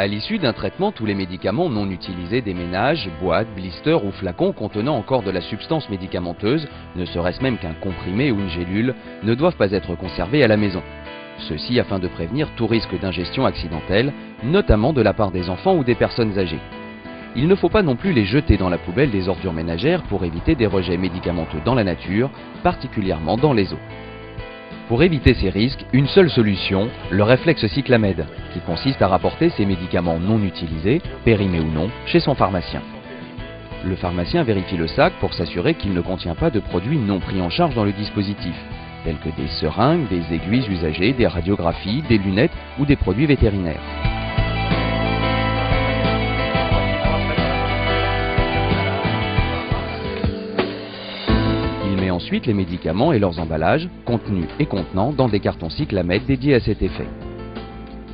À l'issue d'un traitement, tous les médicaments non utilisés des ménages, boîtes, blisters ou flacons contenant encore de la substance médicamenteuse, ne serait-ce même qu'un comprimé ou une gélule, ne doivent pas être conservés à la maison. Ceci afin de prévenir tout risque d'ingestion accidentelle, notamment de la part des enfants ou des personnes âgées. Il ne faut pas non plus les jeter dans la poubelle des ordures ménagères pour éviter des rejets médicamenteux dans la nature, particulièrement dans les eaux. Pour éviter ces risques, une seule solution, le réflexe Cyclamed, qui consiste à rapporter ces médicaments non utilisés, périmés ou non, chez son pharmacien. Le pharmacien vérifie le sac pour s'assurer qu'il ne contient pas de produits non pris en charge dans le dispositif, tels que des seringues, des aiguilles usagées, des radiographies, des lunettes ou des produits vétérinaires. Ensuite les médicaments et leurs emballages, contenus et contenants, dans des cartons Cyclamed dédiés à cet effet.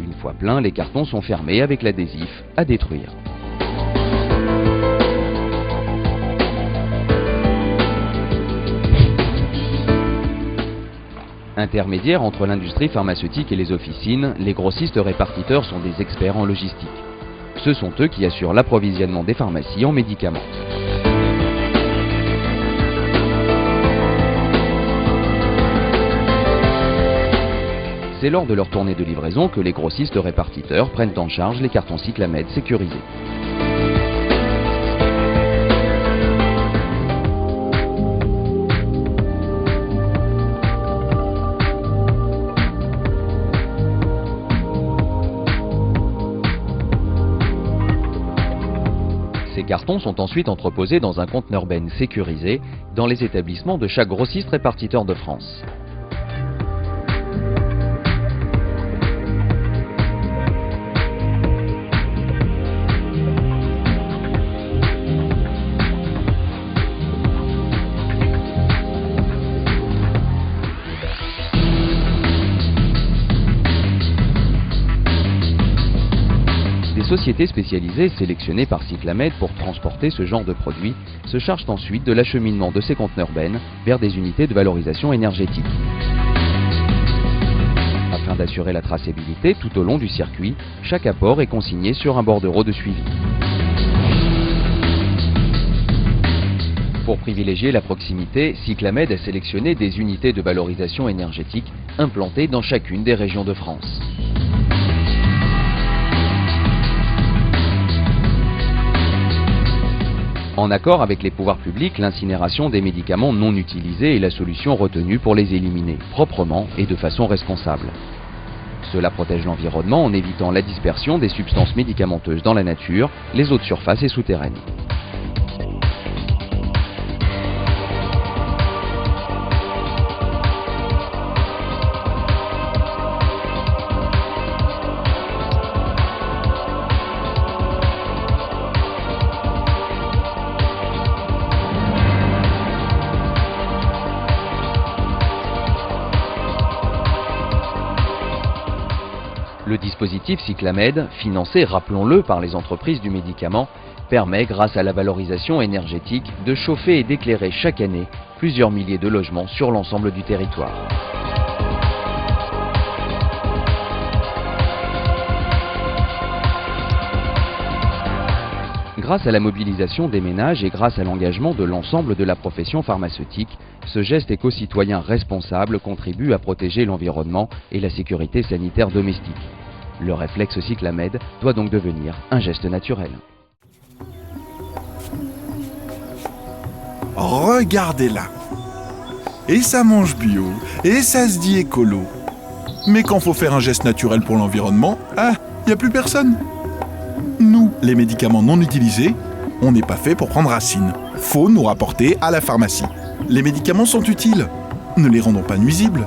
Une fois pleins, les cartons sont fermés avec l'adhésif à détruire. Intermédiaires entre l'industrie pharmaceutique et les officines, les grossistes répartiteurs sont des experts en logistique. Ce sont eux qui assurent l'approvisionnement des pharmacies en médicaments. C'est lors de leur tournée de livraison que les grossistes répartiteurs prennent en charge les cartons Cyclamed sécurisés. Ces cartons sont ensuite entreposés dans un conteneur benne sécurisé dans les établissements de chaque grossiste répartiteur de France. Des sociétés spécialisées sélectionnées par Cyclamed pour transporter ce genre de produits se chargent ensuite de l'acheminement de ces conteneurs bennes vers des unités de valorisation énergétique. Afin d'assurer la traçabilité tout au long du circuit, chaque apport est consigné sur un bordereau de suivi. Pour privilégier la proximité, Cyclamed a sélectionné des unités de valorisation énergétique implantées dans chacune des régions de France. En accord avec les pouvoirs publics, l'incinération des médicaments non utilisés est la solution retenue pour les éliminer proprement et de façon responsable. Cela protège l'environnement en évitant la dispersion des substances médicamenteuses dans la nature, les eaux de surface et souterraines. Le dispositif Cyclamed, financé, rappelons-le, par les entreprises du médicament, permet, grâce à la valorisation énergétique, de chauffer et d'éclairer chaque année plusieurs milliers de logements sur l'ensemble du territoire. Grâce à la mobilisation des ménages et grâce à l'engagement de l'ensemble de la profession pharmaceutique, ce geste éco-citoyen responsable contribue à protéger l'environnement et la sécurité sanitaire domestique. Le réflexe Cyclamed doit donc devenir un geste naturel. Regardez-la. Et ça mange bio, et ça se dit écolo. Mais quand faut faire un geste naturel pour l'environnement, y a plus personne. Nous, les médicaments non utilisés, on n'est pas fait pour prendre racine. Faut nous rapporter à la pharmacie. Les médicaments sont utiles. Ne les rendons pas nuisibles.